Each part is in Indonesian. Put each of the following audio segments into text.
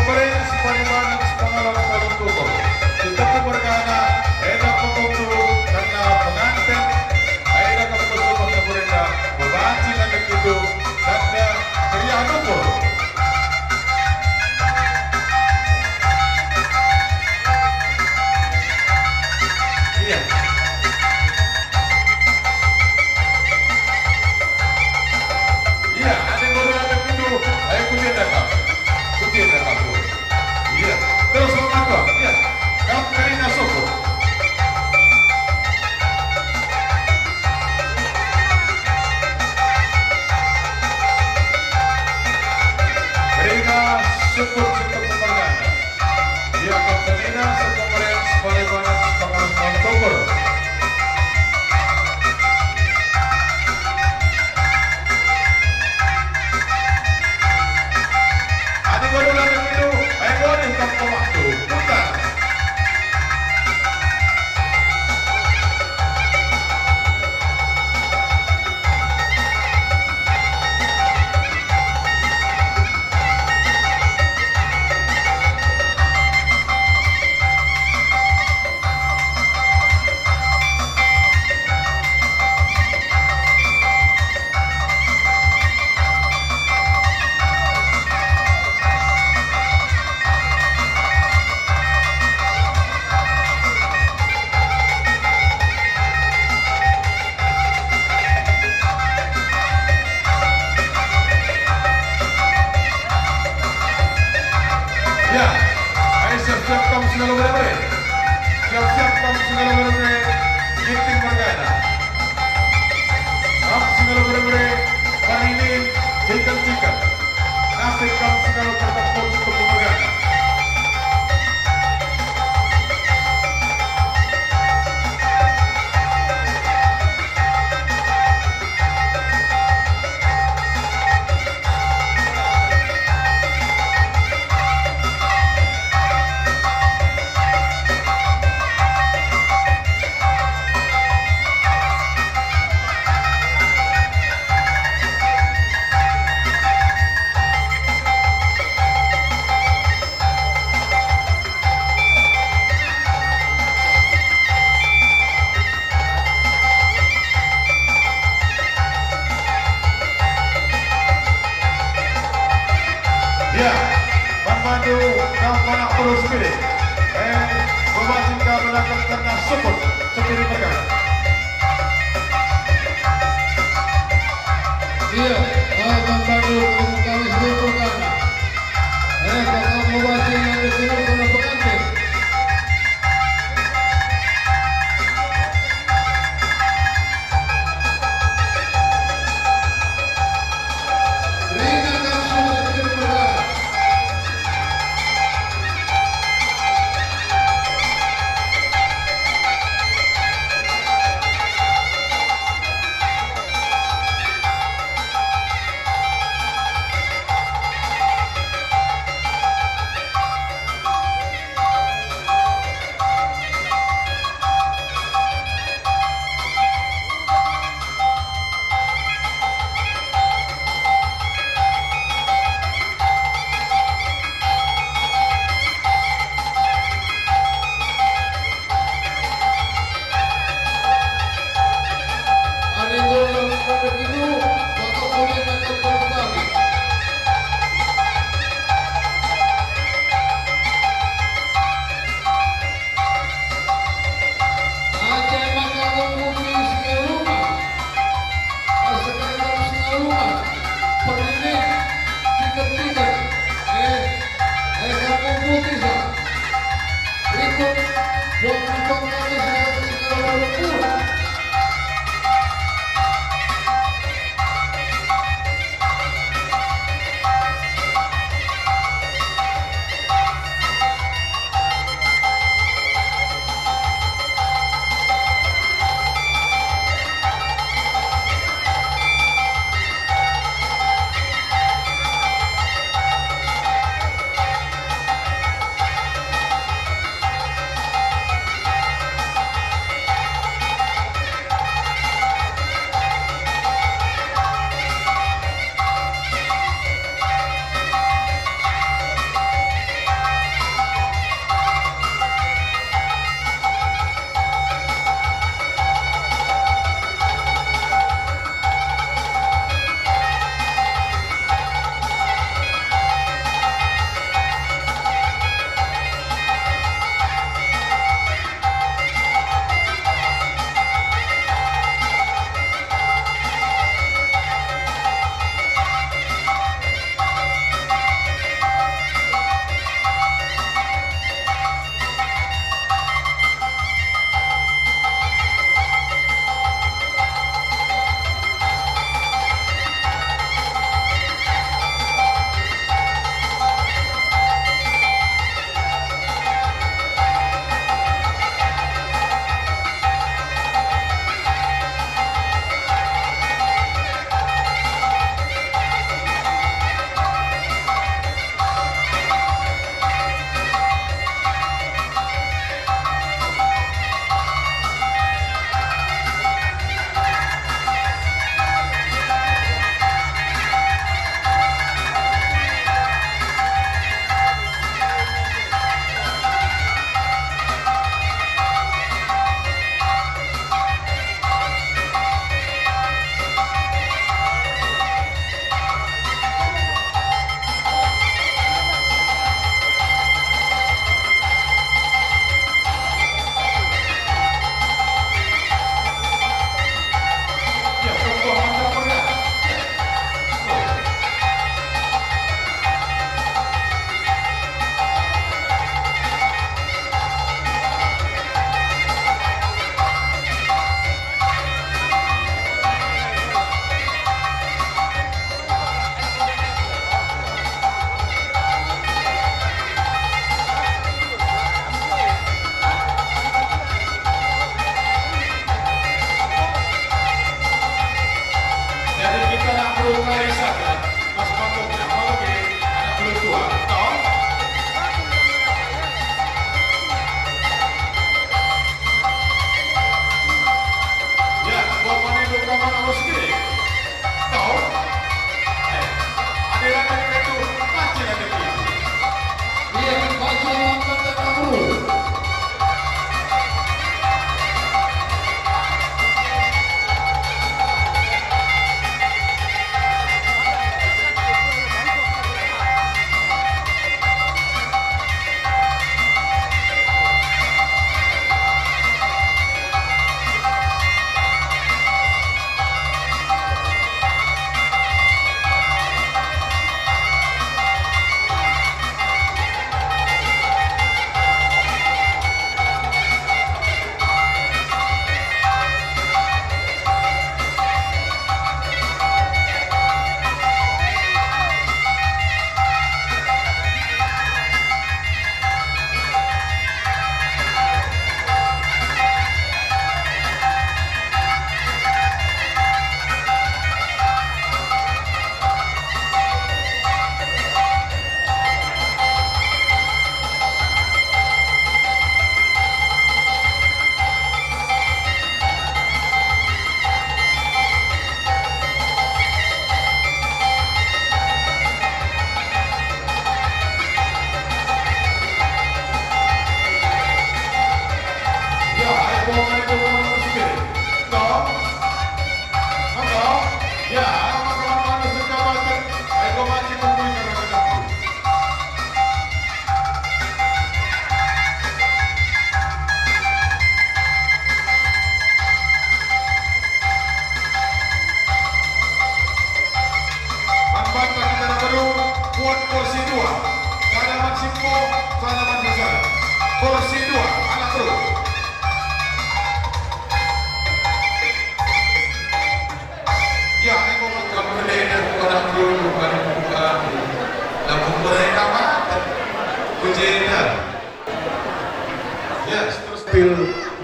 Conference Paliwanag sa pangalang kalungkutan. Kita po berkana, enak mengunduh karena pengantin, ay nakapasukan sa mereka, babaci na nagkudo, tanda keriano po. Iya. Iya, ada yang baru ada pintu, ayo kutin datang po. Iya, terus mengapa? Iya, kamu Karina Soko. Karina Soko Cinta Pembangunan. Dia akan Karina Soko Meren Paliwanag sa pangalang Togor. Adik baru datang itu, ayo boleh tanpa waktu, putar. Ya, ayo siap-siap kamu segala benar-benar. Siap-siap kamu segala benar-benar. Ginting Margana. Kamu segala benar-benar. Paninin, cikan-cikan. Nasib kamu segala bertempur untuk Margana. Ya, memandu kampana terus pilih. Memasuki belakang karena support seperti mereka. Iya, memandu kami sebutkan. Kakak membaca yang disuruh oleh pengantin.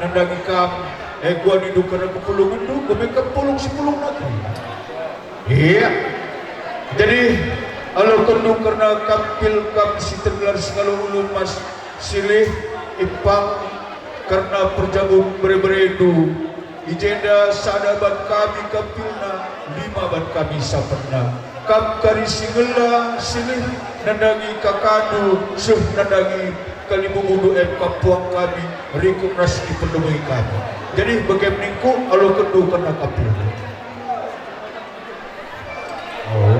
nandangi kam gua di dukar kepulungan tu kami kepulung sepulung lagi. Iya. Jadi kalau kendu karena kampil kam si tergelar segala ulu mas silih ipang karena perjamuan beri-beri itu ijenda sadaban kami kampilna 5 ban kami saperna kam kari singela silih nandangi kakadu suh nandangi kalimudu kapuang kami rikum nasi dipenuhi kami. Jadi bagaimana kalau kendu karena kampil. Oh.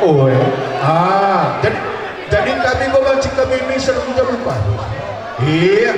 Oh ya. Jadi kami membaca kami ini sering lupa. Iya.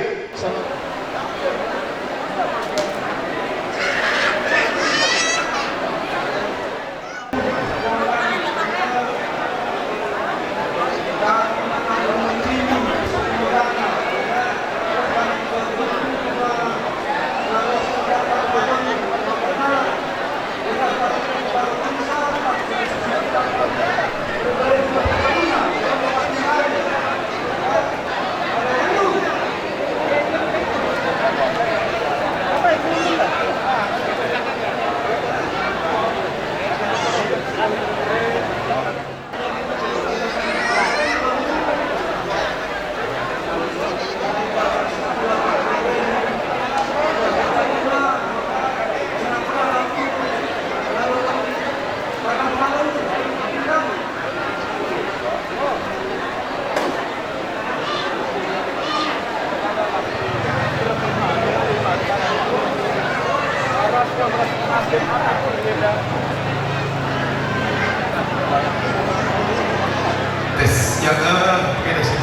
Tes yang begini sih.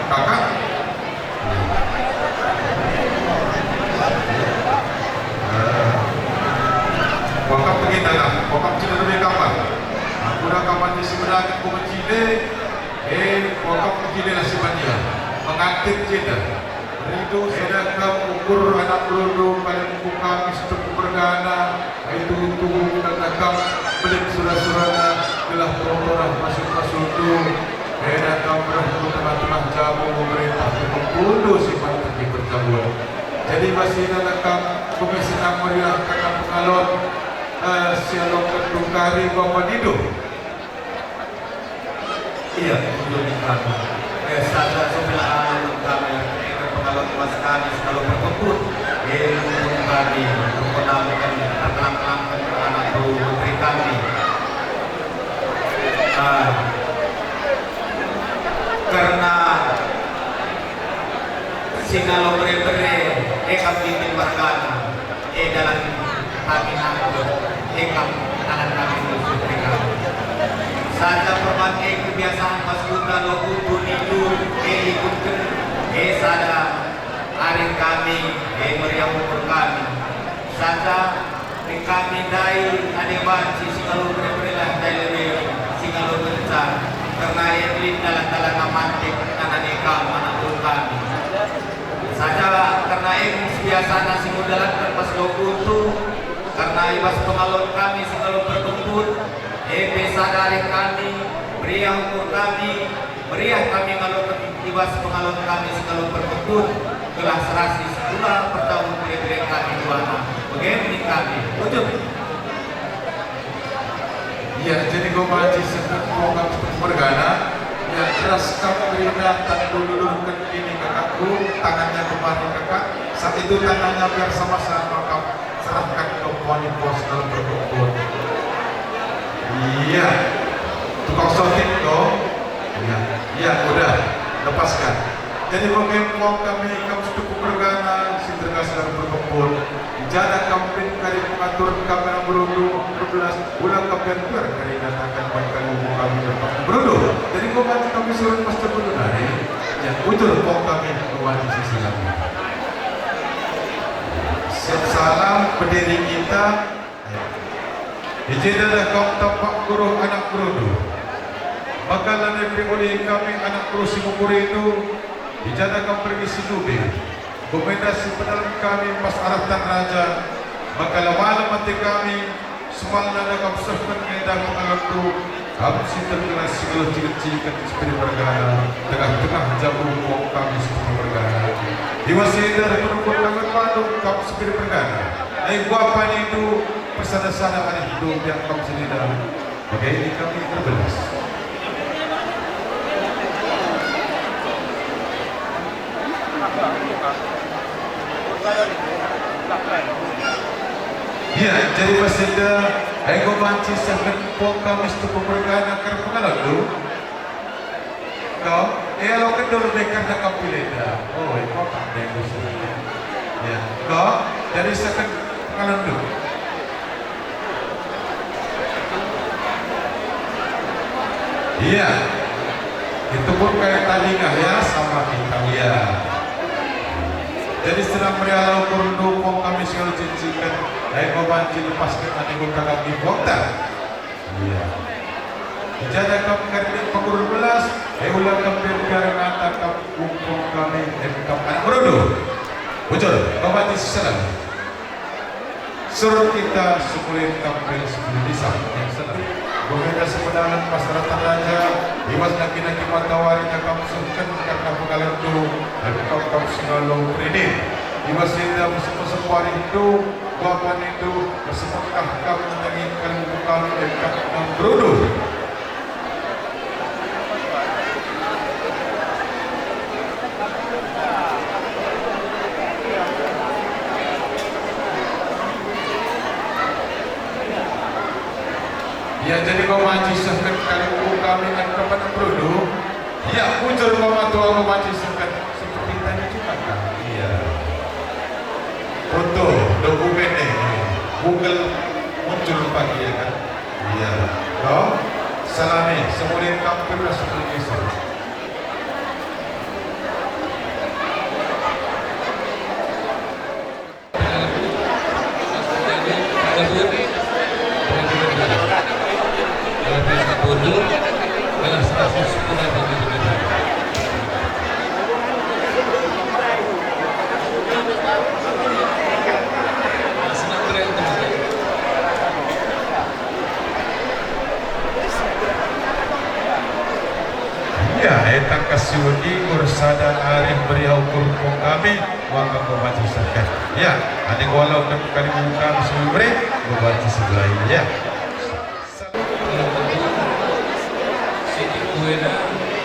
Kakak. Wakaf pergi dalam, wakaf cina lebih kapan? Aku dah kapan di sebenarnya aku mencile, wakaf mencile nasi bandia, mengantik cina. Itu sedangkan ukur anak berudu pada muka mistuk bergana itu katakan belik surah-surahnya telah berorang masuk-masuk itu datang berhubung teman-teman jamu pemerintah berkumpul sifat terkait berjamuan. Jadi masih datang komisi meriah kakak pengalon sialong kedukari bapak dido. Iya, untuk dikata. Saja sebelah kami pengalon mas kami selalu berkumpul. Ilmu kami memperlakukan terang-terangkan anak putri kami. Karena sinalo bere-bere ekam bikin wargana dalam kami nakut ekam anak kami putri kami. Saja perbagai kebiasaan Mas Buddha Lokutu Nidu ikutkan sada hari kami meriah umur kami saja kami dai adewan si singalo berebelah dai lebih singalo besar karena yang dalam amantik karena nikah anak kami saja karena ini biasa nasi mudalan terpas Lokutu karena ibas pengalon kami singalo berkumpul sadari kami, meriah umur kami, meriah kami kalau ibas pengalon kami sekali berkebun, gelas serasi sebulan per tahun beri kami duana. Bagaimana kami? Ujung. Iya, jadi kau baca sebut program bergana, ya keras kamu peringatan dulu ini kakakku, tangannya kemarin kakak, saat itu tangannya biar sama-sama kau serahkan ke poni pos dalam berkebun. Iya, tukang sotik dong. Iya, udah lepaskan. Jadi bagaimana kami cukup bergana, sintergas dan berkumpul. Jada kami kali mengatur kami yang berbelas, ulang kami biar kali datangkan mereka kami berudu. Jadi kami suruh pasti berudu dari, ya utur kami kembali sisi lagi. Salam pendiri kita. Ijinlah kau tampak guru anak berudu. Bakalan oleh kami anak guru singapura itu. Ijinlah kau pergi sinubi. Komendasi pedalam kami pas aratan raja. Bakal malam mati kami Semua nada kau sahkan ngedang pengalatu. Kami sinter kelas segala cilik-cilik seperti bergana. Tengah-tengah jamu kau kami seperti bergana. Diwasida dan menunggu tangan padu kau seperti bergana. Guapan itu persada-sadaan hidup yang kau sendiri. Oke, ini kami terbelas. Ya, jadi pasida ay gumanci sa po kami sa pagpapagana karpangalan do. Kau, alaw ka doon may kapilita. Oh, ikaw pandai ko sa ya, kau dari sa pangalan do. Iya, itu pun kayak tadi ya sama kita ya. Jadi sedang merialau kurundukong kami segala cincikan. Dari mabanci lepaskan adik kakak di kota. Iya. Dijada kami karena pengurus belas. Ulang kami biar nata kampung kami dan anak berudu. Bocor, mabanci sesalan. Suruh kita sepuluh tampil sepuluh desa yang senang. Gomenda sepedangan pasaratan raja. Iwas naki-naki matawari na kamsukan karena pengalan itu. Dan kau singalong kredit. Iwas tidak bersama-sama itu. Bapak itu bersepakah kami menyanyikan kami dan kami beruduk. Ya, jadi kau maci sehkan kalau kami akan kepada produk. Ya, muncul mama tua kau maci sehkan seperti tadi juga kan. Iya. Foto, dokumen Google muncul pagi ya kan. Iya. Kau salami semuanya kampung seperti itu. Ya, etang kasiwagi kursada arif beriau kurung kami wangka membaca sakat. Ya, adik walau kali muka sebelah membaca sebelah ini ya. Siti Kuena ini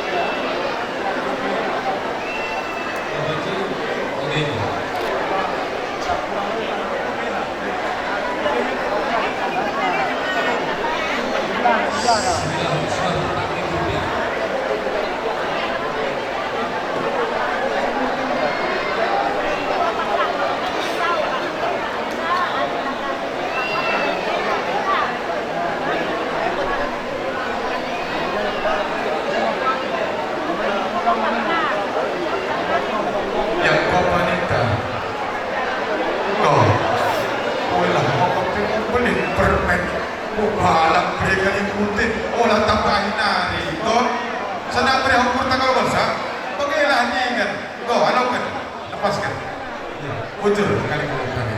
Ucur kali kali.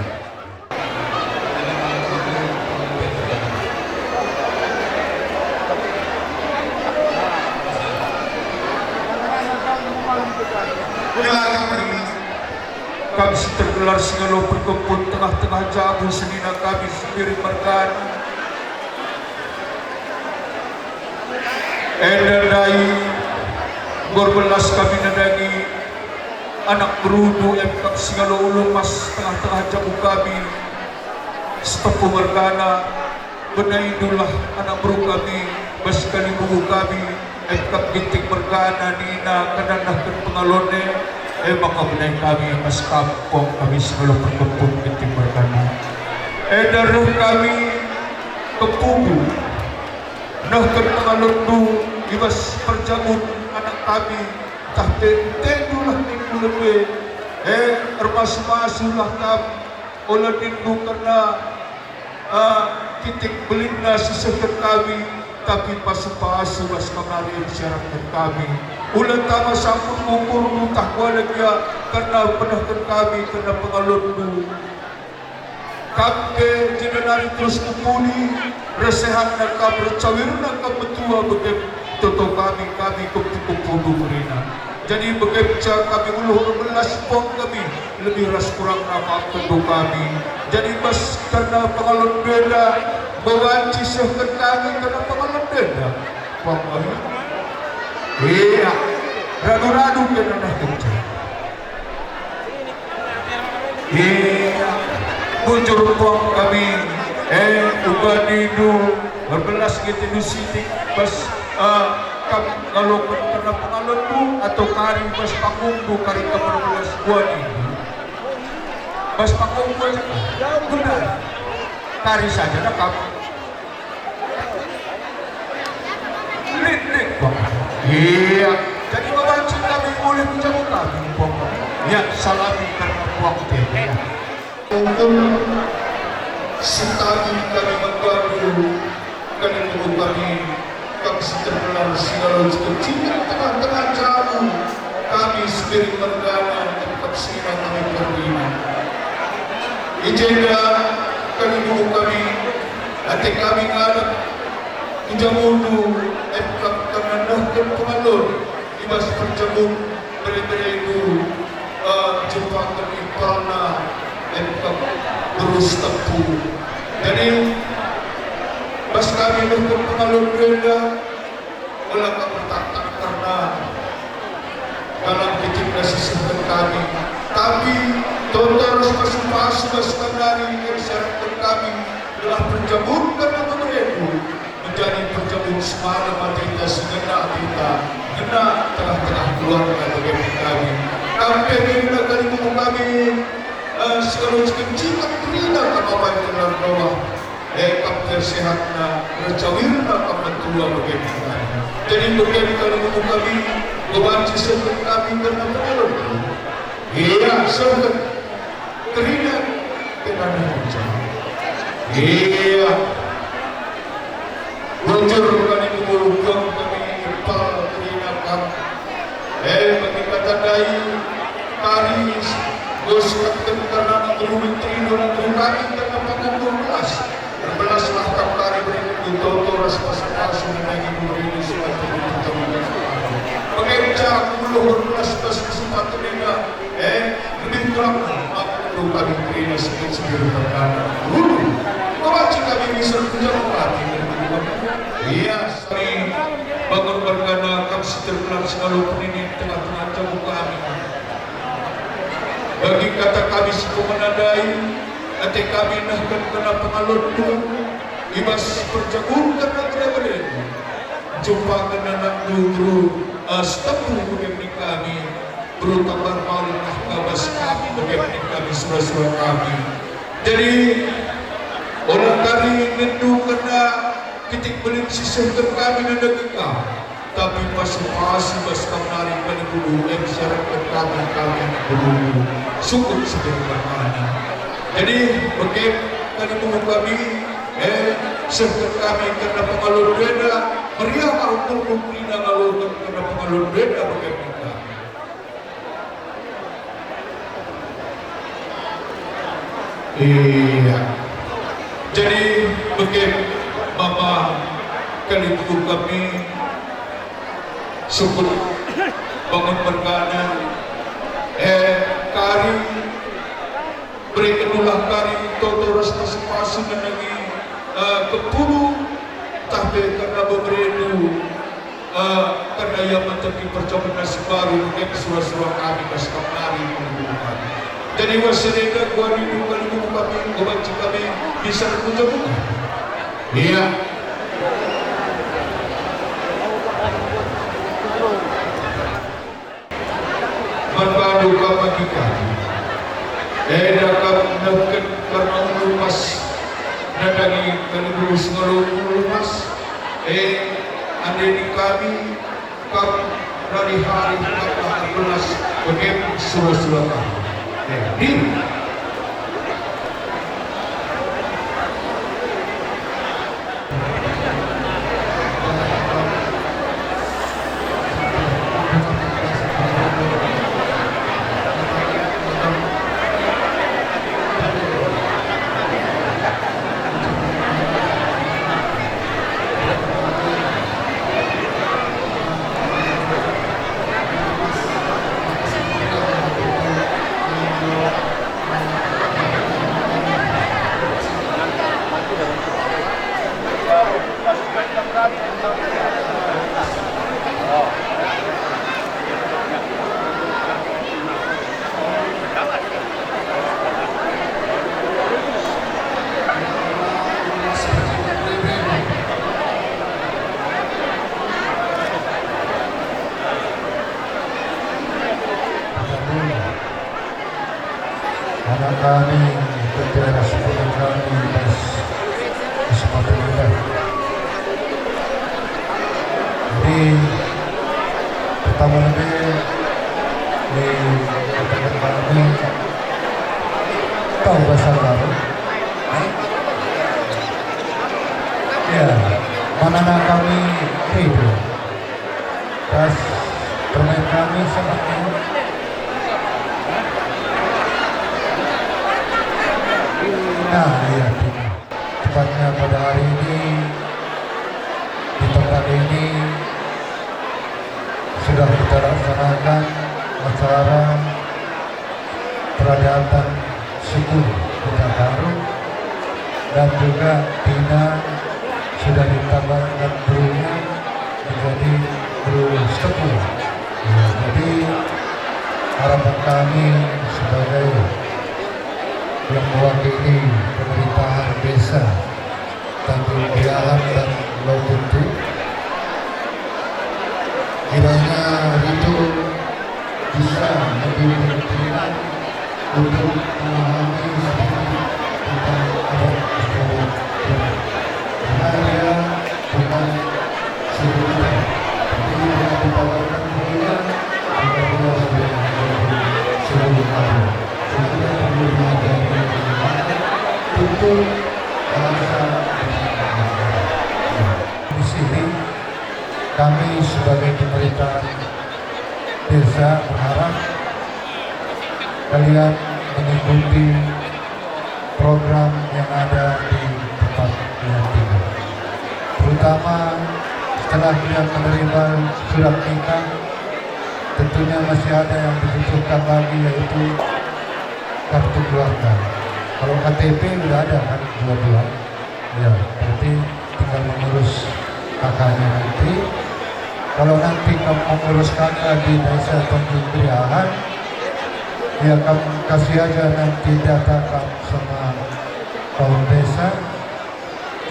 Kami tergelar segala berkebun tengah-tengah jamu senina kami sendiri berkan. Edadai berbelas kami nadangi anak berudu yang kak segala ulung mas tengah-tengah jamu kami. Setepu berkana benaidulah anak beru kami baskali buku kami engkap gintik berkana nina kananahkan pengalone maka benai kami mas kampung kami segala berkebun gintik berkana daruh kami kepugu nah pengalondu ibas perjamun anak kami tah tendulah minggu lebih ermas-masulah kami oleh minggu karena titik belinda sesekar kami tapi pasu-pasu was kemari masyarakat kami ulang tama sampun ukur nutah kuala dia karena penahkan kami karena pengalundu Kapte jenenari terus kepuni resehan na kabercawir na kabetua begep toto kami kupu merina. Jadi begepca kami uluh belas pong kami lebih ras kurang nama tentu kami. Jadi bas karena pengalon beda bawanci sehkan kami karena pengalon beda. Pong iya, radu-radu kena nak kerja. Iya, bujur pong kami ubanidu berbelas gitu di sini pas kalau pernah pengalonku atau kari pas pangungku kari ke berbelas buat ini pas pangungku aja benar kari saja nak kamu lit pong iya jadi bawancin kami boleh menjamu kami pong ya salami karena waktu untuk setagi kami membantu kami mengubahnya kami terbelar segala kecil tengah-tengah jamu kami spirit mergana tetap sinar kami berdina ijenda kami kami hati kami ngadap ijamudu emkap kemendah dan pengalur ibas perjamut beri-beri itu jumpa kami palna emkap terus tepu. Jadi pas kami untuk pengalur beda ulang bertatap karena dalam kecil sisihkan kami tapi harus pas dari yang syaratkan kami telah berjabut karena mereka menjadi berjabut semalam kita segenap kita kena telah keluar dari kami kami kali kami sekarang kecil tidak apa yang telah bawah kapten sehatna bercawirna kapantua bagaimana jadi bagaimana kalau kami bebanci sebut kami karena pengalur iya sebut kerina kenapa hujan iya bujur kami mengurungkan kami ipal kerina kami bagi kata dai Paris bos kapten karena menurut trino dan kami karena panggung kelas berbelaslah kami berikut toto ras pas-pas menagi memberi suatu pertemuan pengeja puluh berbelas kesempatan ini lebih kurang aku kami terima sedikit berkata kau kami bisa menjawab iya kami bangun berkana kami terbelah sekalipun ini tengah-tengah jauh kami bagi kata kami suku menandai nanti kami nahkan kena pengalur ibas perjagung karena benar-benar jumpa kena nak dulu setepu bagaimana kami berutabar malu kabas kami bagaimana kami surah-surah kami jadi orang kali ngendu kena kitik belit sisihkan kami dan daging tapi pasti bas kamari kali dulu syarat kami dulu sukut sebenarnya jadi bagaimana kali dulu kami serta kami karena pengalur beda meriah maupun mungkin ngalur karena pengalur beda bagaimana iya jadi bagaimana mama kali dulu kami syukur bangun berkana kari berikan ulah kari toto rasta sepasi menangi kepulu tapi karena beberedu karena yang menteri percobaan nasi baru mungkin surah-surah kami kasih kami mengumpulkan jadi wasilnya gua di kali kami gobanci kami bisa mengumpulkan iya berpadu bagi kami dapat mendapatkan karena lupas datangi kalibus lupas ada di kami dari hari 14 bagaimana surah-surah kami anak kami berjalan seperti kami atas kesempatan kita. Jadi pertama kali di katakan kami tahu bahasa Arab. Ya, mana kami itu. Pas permain kami seperti nah, iya, tepatnya pada hari ini di tempat ini sudah kita laksanakan acara perayaan suku kita baru dan juga Tina sudah ditambahkan brunya menjadi bru sepuluh. Ya, jadi harapan kami sebagai yang mewakili pemerintahan desa Tanjung Biahan dan Lobutu, kiranya itu bisa lebih berkenan untuk memahami sedikit tentang adat istiadat karena dia bukan suku kita, tapi dia ditawarkan dunia juga dia sudah menjadi suku kami. Sehingga perlu diajari bagaimana tentu bahasa di sini kami sebagai pemerintahan desa berharap kalian mengikuti program yang ada di tempat kalian tinggal, terutama setelah kalian menerima surat nikah. Tentunya masih ada yang dibutuhkan lagi, yaitu kartu keluarga. Kalau KTP sudah ada kan dua-dua, ya berarti tinggal mengurus kakaknya nanti. Kalau nanti kamu mengurus kakak di desa Tanjung Biahan, ya kamu kasih aja nanti data kamu sama kaum desa,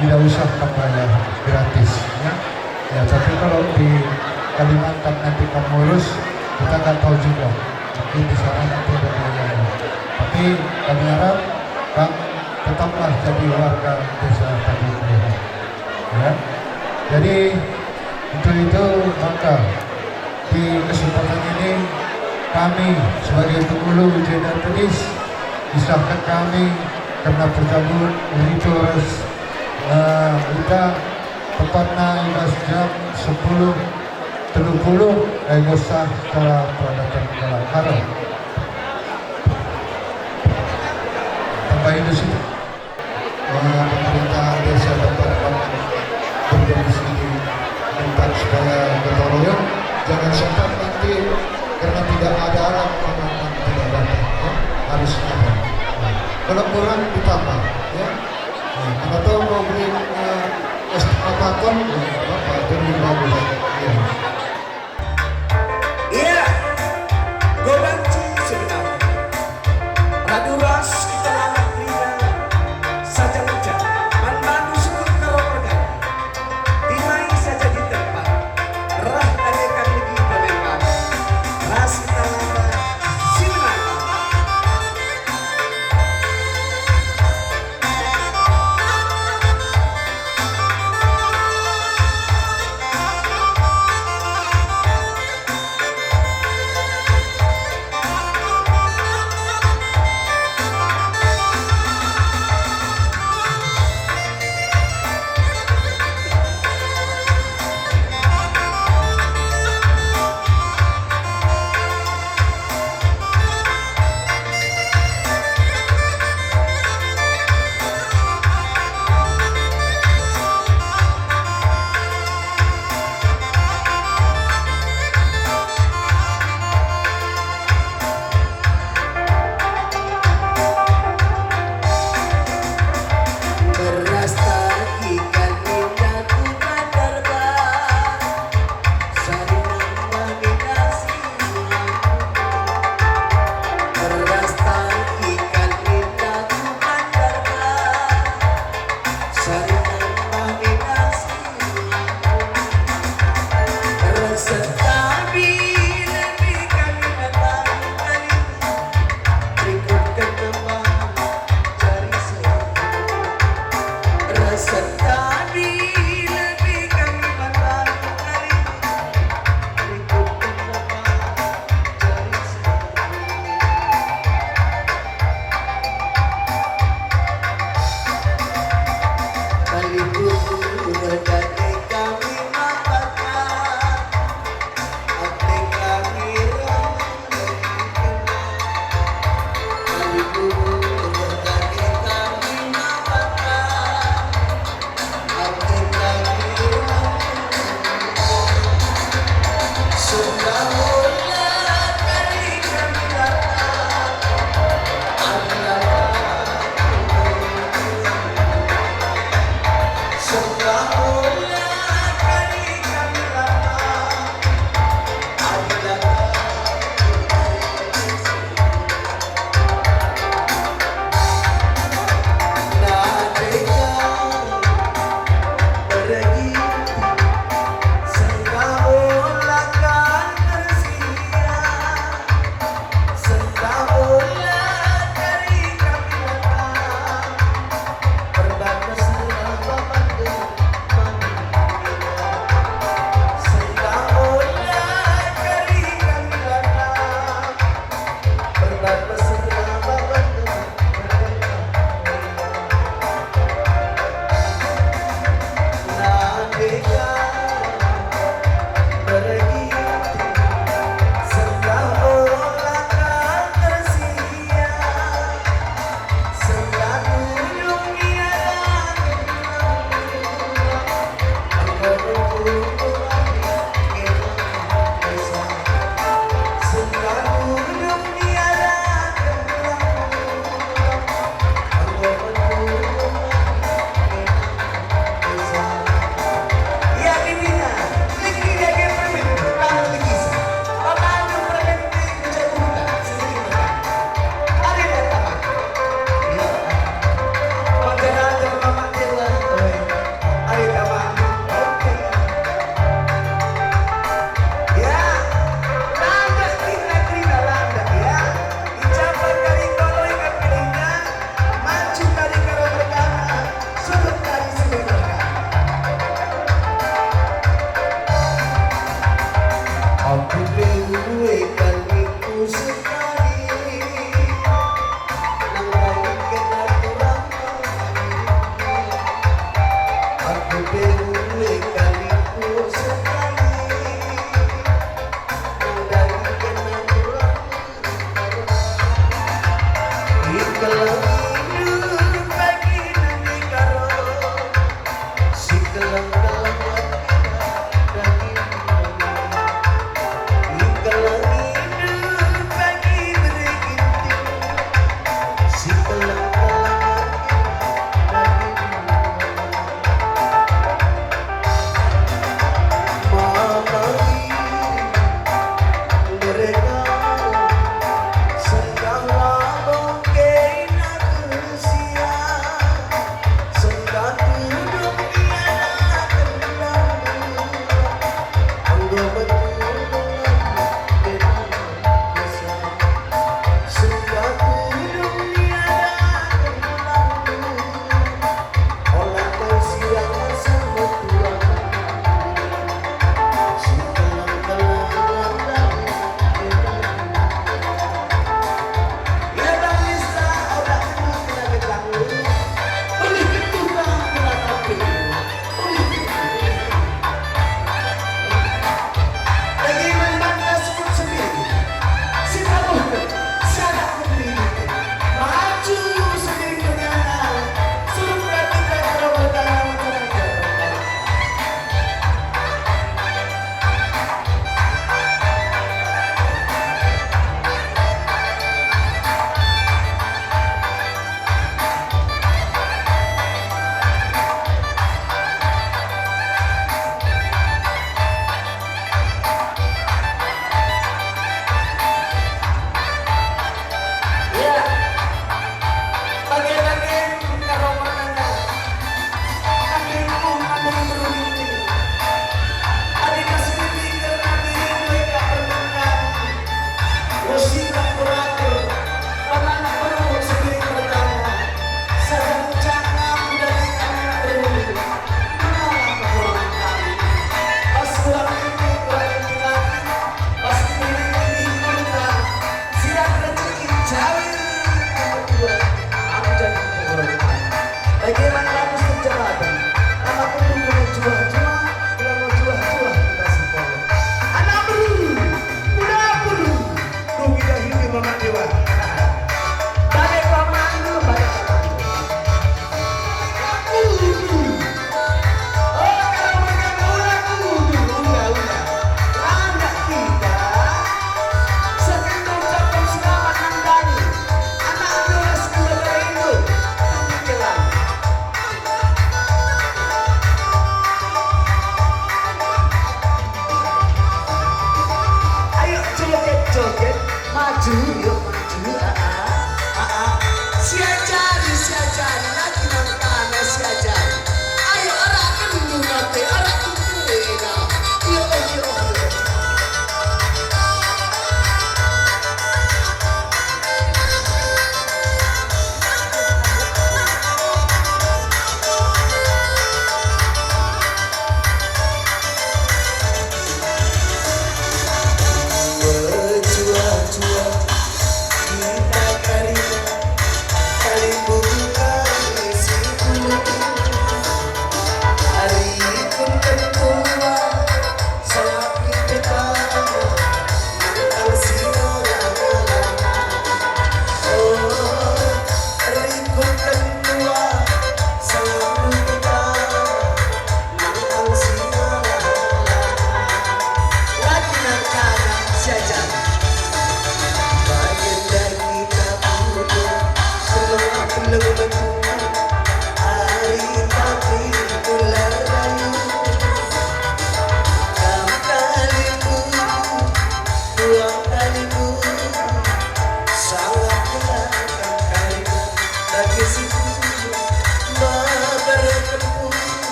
tidak usah kamu bayar gratis, ya. Ya tapi kalau di Kalimantan nanti kamu urus, kita nggak tahu juga, mungkin di sana nanti ada biayanya. Tapi kami harap kamu tetaplah jadi warga desa Tanjung Biahan, ya. Jadi untuk itu maka di kesempatan ini kami sebagai Tungulu Jeda Tedis disahkan kami karena perjamuan itu harus kita tepatnya imbas jam 10.30 gosah secara peradaban dalam haram. Tambah itu sih pemerintah desa tempat berdomisili minta supaya gotong royong, jangan sempat nanti karena tidak ada alat pengamanan tidak datang, ya. Harus ada. Kalau kurang ditambah, ya. Kalau tahu mau beli apa kon, apa jadi bagus. Ya. Iya, gobanci sebenarnya. Radu ras kita anak liya saja kerja, mandu sebut keropergan. Dimai saja di tempat, rah adekan lagi balekan. Ras kita lama simenang.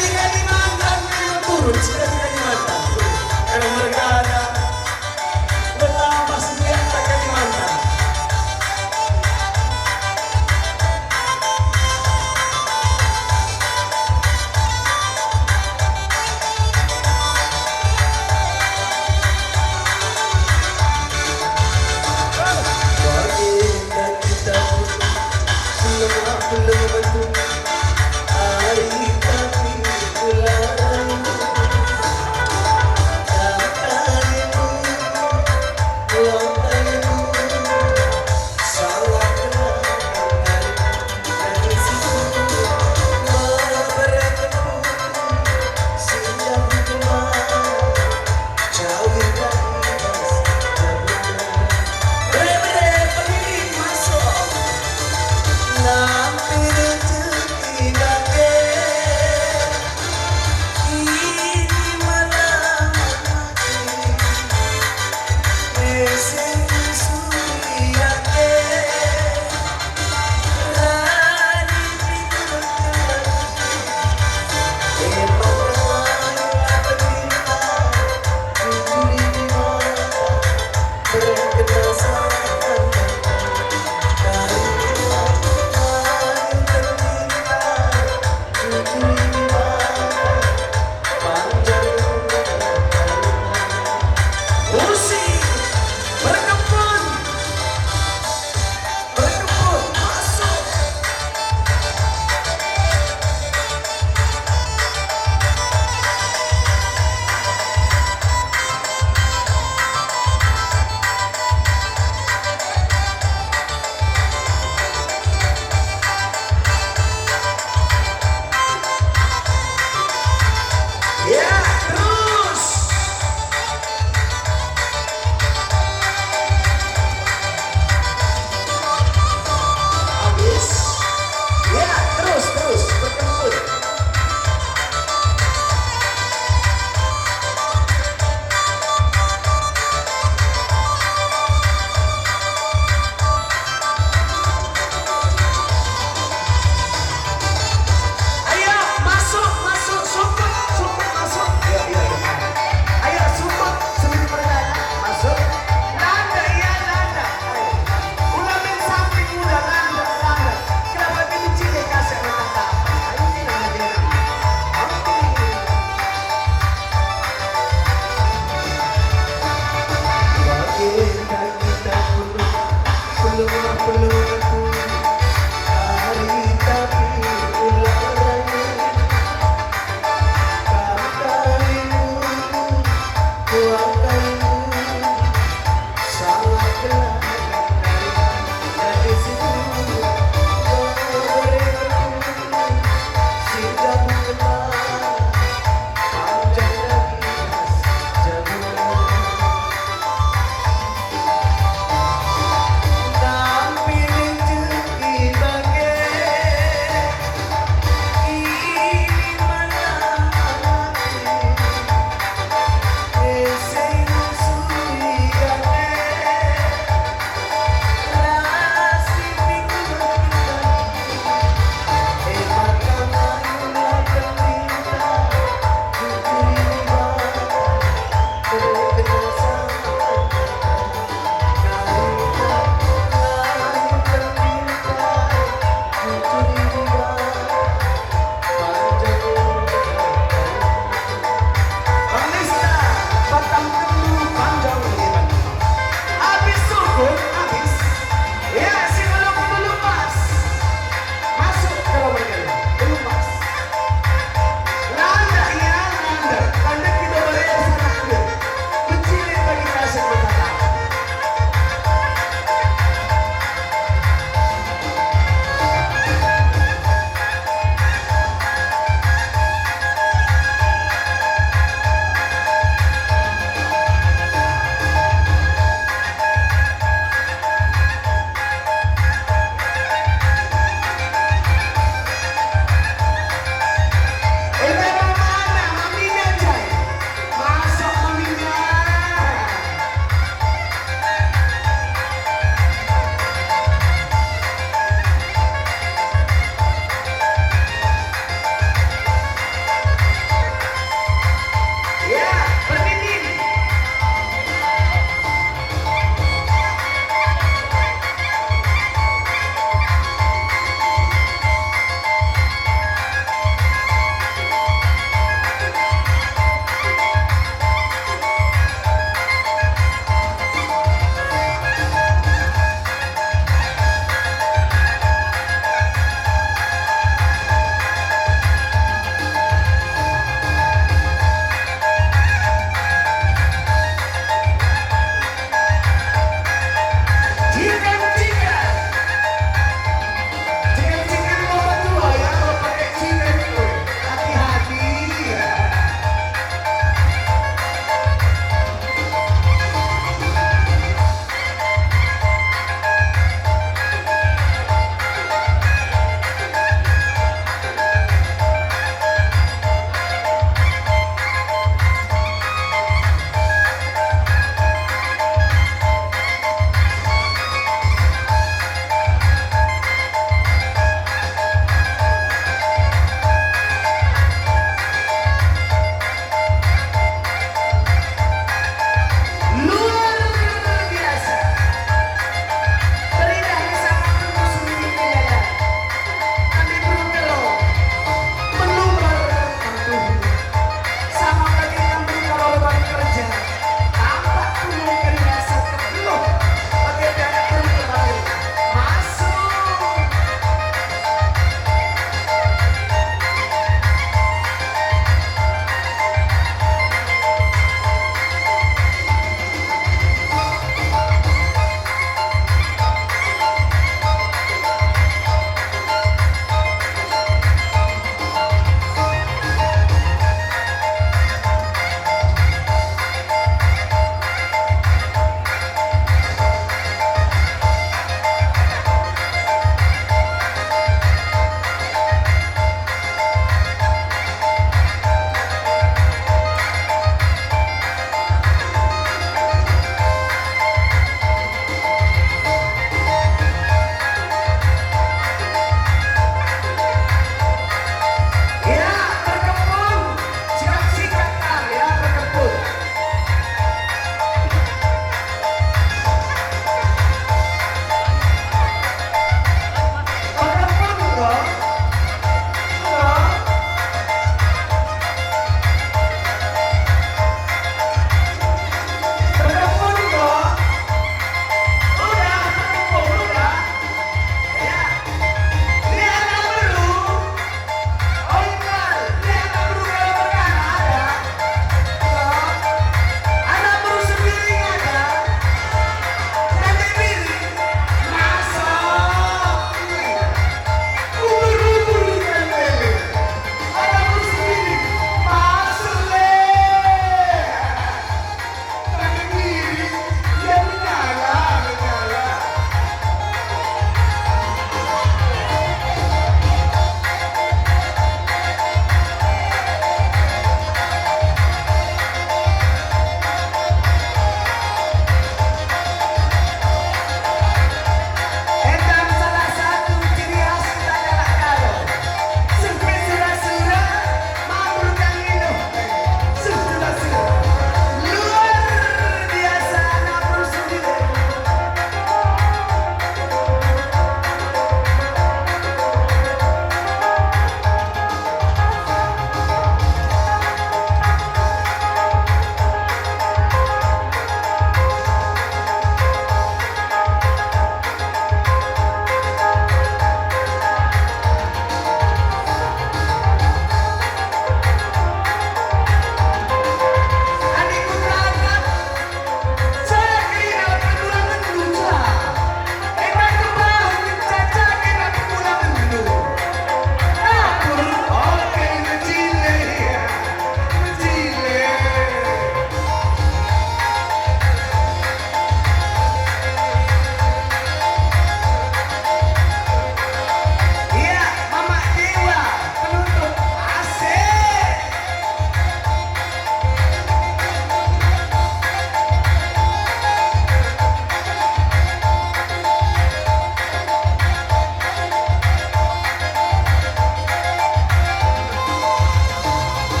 dari Kalimantan turun sudah di Kalimantan. Karena mereka ada betapa senjata Kalimantan. Baginda kita belum betul hari tapi bulan datang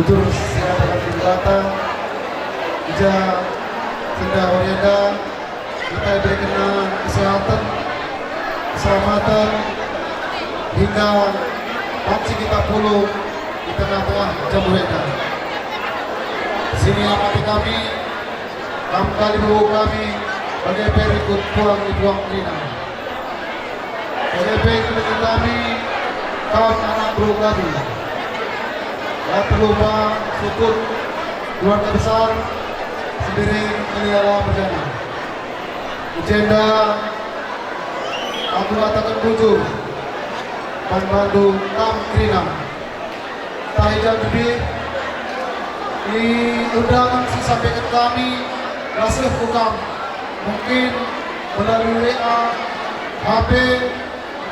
bujur siapa kata ija tidak oriada kita berikan kesehatan keselamatan hingga panci kita puluh di tengah-tengah jamureda. Sini amati kami kali bawa kami bagai berikut puang Krina. Bagai berikut kami kaum anak bro kami. Tak terlupa syukur keluarga besar sendiri Kelihara Perdana. Agenda aku katakan bujur Pan Bandung Kam Krina. Tahijab lebih di undangan disampaikan kami Rasih Hukam mungkin melalui WA, HP,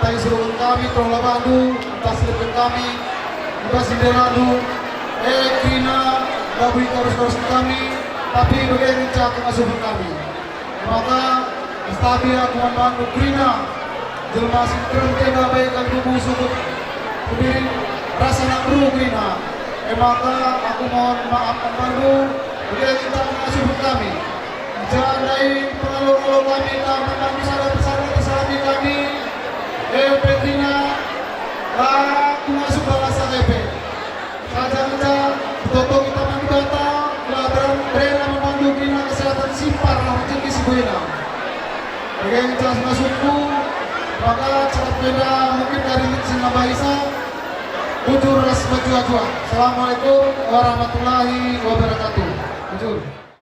entah seluruh kami Tolong Bandung, entah seluruh kami entah Sinderadu, Krina, Gabui harus kami, tapi bagaimana cara mengasuh kami. Maka Astabi aku membantu Krina, jelma sintren tenda baikkan tubuh sukut, kemudian rasa nak beru Krina. Maka aku mohon maaf membantu, bagaimana cara mengasuh kami. Jangan dari pengalu-alu kami, membantu sahabat-sahabat kami, Krina, aku masuk bahasa EP. Saja Toto kita mandata, berena memandu Krina kesehatan simpar macam di Sibuina. Bagaimana jelas masukku, maka cara beda mungkin dari Singa Baisa, bujur ras baju. Assalamualaikum warahmatullahi wabarakatuh.